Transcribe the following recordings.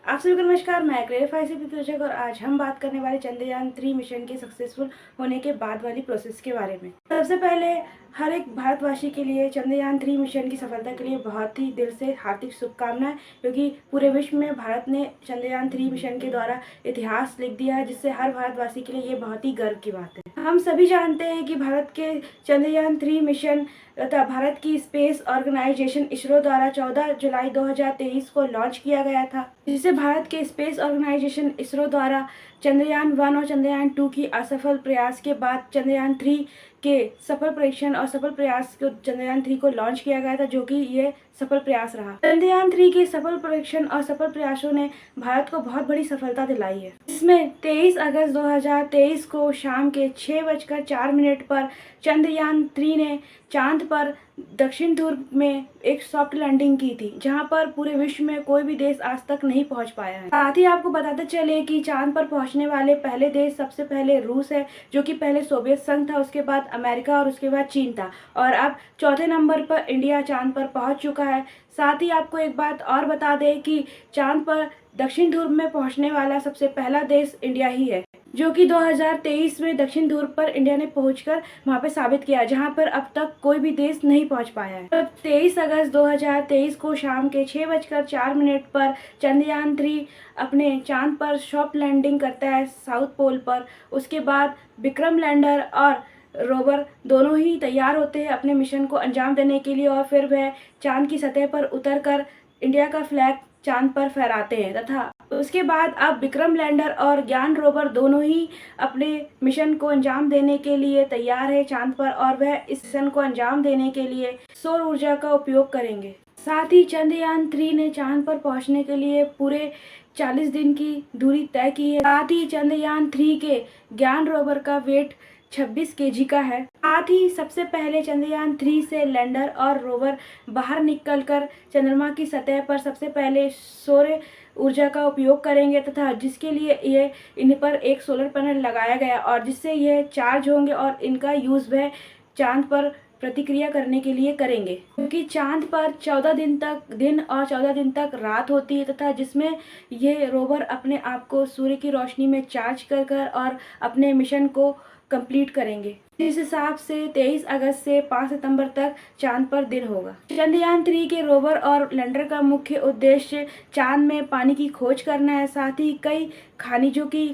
आप सभी को नमस्कार। मैं क्लेरिफाई से पृथ्वी और आज हम बात करने वाले चंद्रयान 3 मिशन के सक्सेसफुल होने के बाद वाली प्रोसेस के बारे में। सबसे पहले हर एक भारतवासी के लिए चंद्रयान 3 मिशन की सफलता के लिए बहुत ही दिल से हार्दिक शुभकामनाएं, क्योंकि पूरे विश्व में भारत ने चंद्रयान 3 मिशन के द्वारा इतिहास लिख दिया है, जिससे हर भारतवासी के लिए ये बहुत ही गर्व की बात है। हम सभी जानते हैं कि भारत के चंद्रयान 3 मिशन तथा भारत की स्पेस ऑर्गेनाइजेशन इसरो द्वारा 14 जुलाई 2023 को लॉन्च किया गया था, जिसे भारत के स्पेस ऑर्गेनाइजेशन इसरो द्वारा चंद्रयान 1 और चंद्रयान 2 की असफल प्रयास के बाद चंद्रयान 3 के सफल परीक्षण और सफल प्रयास को चंद्रयान 3 को लॉन्च किया गया था, जो कि ये सफल प्रयास रहा। चंद्रयान 3 के सफल परीक्षण और सफल प्रयासों ने भारत को बहुत बड़ी सफलता दिलाई है। इसमें 23 अगस्त 2023 को शाम के 6:04 पर चंद्रयान 3 ने चांद पर दक्षिण ध्रुव में एक सॉफ्ट लैंडिंग की थी, जहां पर पूरे विश्व में कोई भी देश आज तक नहीं पहुंच पाया है। साथ ही आपको बताते चले कि चांद पर पहुंचने वाले पहले देश सबसे पहले रूस है, जो कि पहले सोवियत संघ था, उसके बाद अमेरिका और उसके बाद चीन था, और अब चौथे नंबर पर इंडिया चांद पर पहुंच चुका है। साथ ही आपको एक बात और बता दें कि चांद पर दक्षिण ध्रुव में पहुंचने वाला सबसे पहला देश इंडिया ही है, जो कि 2023 में दक्षिण ध्रुव पर इंडिया ने पहुंचकर वहां पे साबित किया, जहां पर अब तक कोई भी देश नहीं पहुंच पाया है। तो 23 अगस्त 2023 को शाम के 6:04 पर चंद्रयान 3 अपने चांद पर सॉफ्ट लैंडिंग करता है साउथ पोल पर। उसके बाद विक्रम लैंडर और रोवर दोनों ही तैयार होते हैं अपने मिशन को अंजाम देने के लिए, और फिर वह चांद की सतह पर उतरकर इंडिया का फ्लैग चांद पर फहराते हैं। तथा उसके बाद अब विक्रम लैंडर और ज्ञान रोवर दोनों ही अपने मिशन को अंजाम देने के लिए तैयार है चांद पर, और वह इस मिशन को अंजाम देने के लिए सौर ऊर्जा का उपयोग करेंगे। साथ ही चंद्रयान 3 ने चांद पर पहुंचने के लिए पूरे 40 दिन की दूरी तय की है। साथ ही चंद्रयान 3 के ज्ञान रोवर का वेट 26 kg का है। साथ ही सबसे पहले चंद्रयान 3 से लैंडर और रोवर बाहर निकलकर चंद्रमा की सतह पर सबसे पहले सौर ऊर्जा का उपयोग करेंगे, तथा जिसके लिए ये इन पर एक सोलर पैनल लगाया गया, और जिससे यह चार्ज होंगे और इनका यूज़ वह चांद पर प्रतिक्रिया करने के लिए करेंगे, क्योंकि चांद पर 14 दिन तक दिन और 14 दिन तक रात होती है, तथा जिसमें ये रोवर अपने आप को सूर्य की रोशनी में चार्ज कर और अपने मिशन को कंप्लीट करेंगे। इस हिसाब से 23 अगस्त से 5 सितंबर तक चांद पर दिन होगा। चंद्रयान 3 के रोवर और लैंडर का मुख्य उद्देश्य चांद में पानी की खोज करना है, साथ ही कई खनिजों की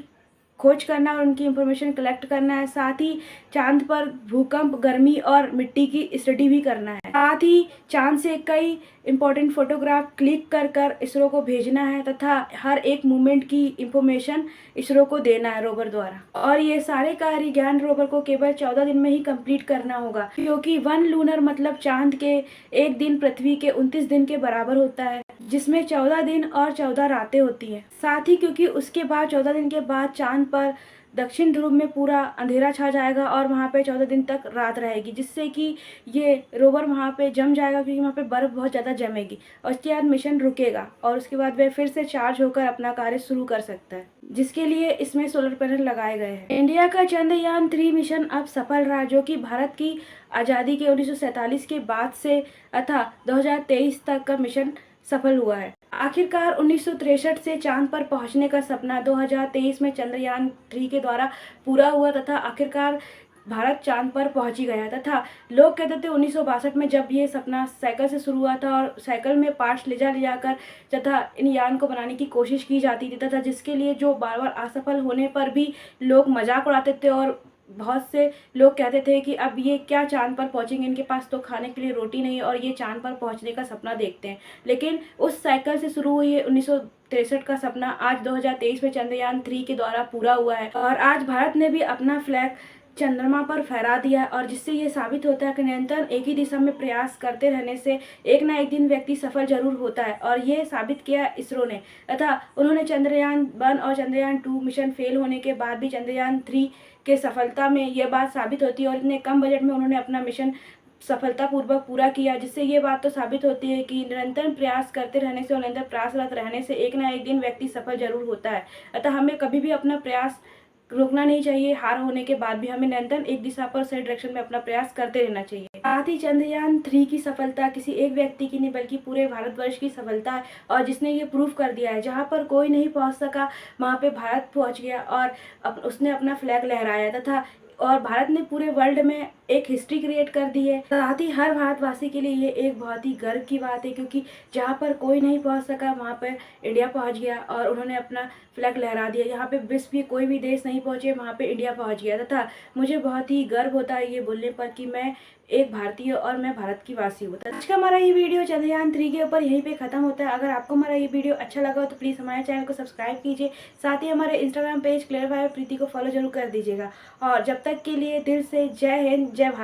खोज करना और उनकी इंफॉर्मेशन कलेक्ट करना है। साथ ही चांद पर भूकंप, गर्मी और मिट्टी की स्टडी भी करना है। साथ ही चांद से कई इंपॉर्टेंट फोटोग्राफ क्लिक कर इसरो को भेजना है, तथा हर एक मूवमेंट की इंफॉर्मेशन इसरो को देना है रोवर द्वारा। और ये सारे कार्य ज्ञान रोवर को केवल 14 दिन में ही कंप्लीट करना होगा, क्योंकि 1 लूनर मतलब चांद के एक दिन पृथ्वी के 29 दिन के बराबर होता है, जिसमें 14 दिन और 14 रातें होती हैं। साथ ही क्योंकि उसके बाद 14 दिन के बाद चांद पर दक्षिण ध्रुव में पूरा अंधेरा छा जाएगा और वहाँ पे 14 दिन तक रात रहेगी, जिससे कि ये रोवर वहाँ पे जम जाएगा, क्योंकि वहाँ पे बर्फ़ बहुत ज़्यादा जमेगी, और उसके बाद मिशन रुकेगा और उसके बाद वह फिर से चार्ज होकर अपना कार्य शुरू कर सकता है, जिसके लिए इसमें सोलर पैनल लगाए गए हैं। इंडिया का चंद्रयान 3 मिशन अब सफल रहा, जो कि भारत की आज़ादी के 1947 के बाद से अतः 2023 तक का मिशन सफल हुआ है। आखिरकार 1963 से चांद पर पहुंचने का सपना 2023 में चंद्रयान 3 के द्वारा पूरा हुआ, तथा आखिरकार भारत चांद पर पहुंच ही गया। तथा लोग कहते थे 1962 में जब ये सपना साइकिल से शुरू हुआ था, और साइकिल में पार्ट्स ले जाकर तथा इन यान को बनाने की कोशिश की जाती थी, तथा जिसके लिए जो बार बार असफल होने पर भी लोग मजाक उड़ाते थे, और बहुत से लोग कहते थे कि अब ये क्या चांद पर पहुंचेंगे, इनके पास तो खाने के लिए रोटी नहीं है और ये चांद पर पहुंचने का सपना देखते हैं। लेकिन उस साइकिल से शुरू हुई 1963 का सपना आज 2023 में चंद्रयान 3 के द्वारा पूरा हुआ है, और आज भारत ने भी अपना फ्लैग चंद्रमा पर फहरा दिया है, और जिससे ये साबित होता है कि निरंतर एक ही दिशा में प्रयास करते रहने से एक ना एक दिन व्यक्ति सफल जरूर होता है, और ये साबित किया इसरो ने। तथा उन्होंने चंद्रयान 1 और चंद्रयान 2 मिशन फेल होने के बाद भी चंद्रयान 3 के सफलता में यह बात साबित होती है, और इतने कम बजट में उन्होंने अपना मिशन सफलतापूर्वक पूरा किया, जिससे ये बात तो साबित होती है कि निरंतर प्रयास करते रहने से और निरंतर प्रयासरत रहने से एक ना एक दिन व्यक्ति सफल जरूर होता है। अतः हमें कभी भी अपना प्रयास रुकना नहीं चाहिए। हार होने के बाद भी हमें निरंतर एक दिशा पर सही डायरेक्शन में अपना प्रयास करते रहना चाहिए। साथ ही चंद्रयान 3 की सफलता किसी एक व्यक्ति की नहीं बल्कि पूरे भारतवर्ष की सफलता है, और जिसने ये प्रूव कर दिया है जहाँ पर कोई नहीं पहुँच सका वहाँ पे भारत पहुँच गया और उसने अपना फ्लैग लहराया तथा और भारत ने पूरे वर्ल्ड में एक हिस्ट्री क्रिएट कर दी है। साथ ही हर भारतवासी के लिए ये एक बहुत ही गर्व की बात है, क्योंकि जहाँ पर कोई नहीं पहुँच सका वहाँ पर इंडिया पहुँच गया और उन्होंने अपना फ्लैग लहरा दिया। यहाँ पे विश्व के कोई भी देश नहीं पहुँचे, वहाँ पे इंडिया पहुँच गया तथा मुझे बहुत ही गर्व होता है ये बोलने पर कि मैं एक भारतीय और मैं भारत की वासी हूँ। आज का हमारा ये वीडियो चंद्रयान 3 के ऊपर यहीं पे ख़त्म होता है। अगर आपको हमारा ये वीडियो अच्छा लगा हो तो प्लीज़ हमारे चैनल को सब्सक्राइब कीजिए। साथ ही हमारे इंस्टाग्राम पेज क्लियर बाय प्रीति को फॉलो जरूर कर दीजिएगा। और जब तक के लिए दिल से जय हिंद, जय भारत।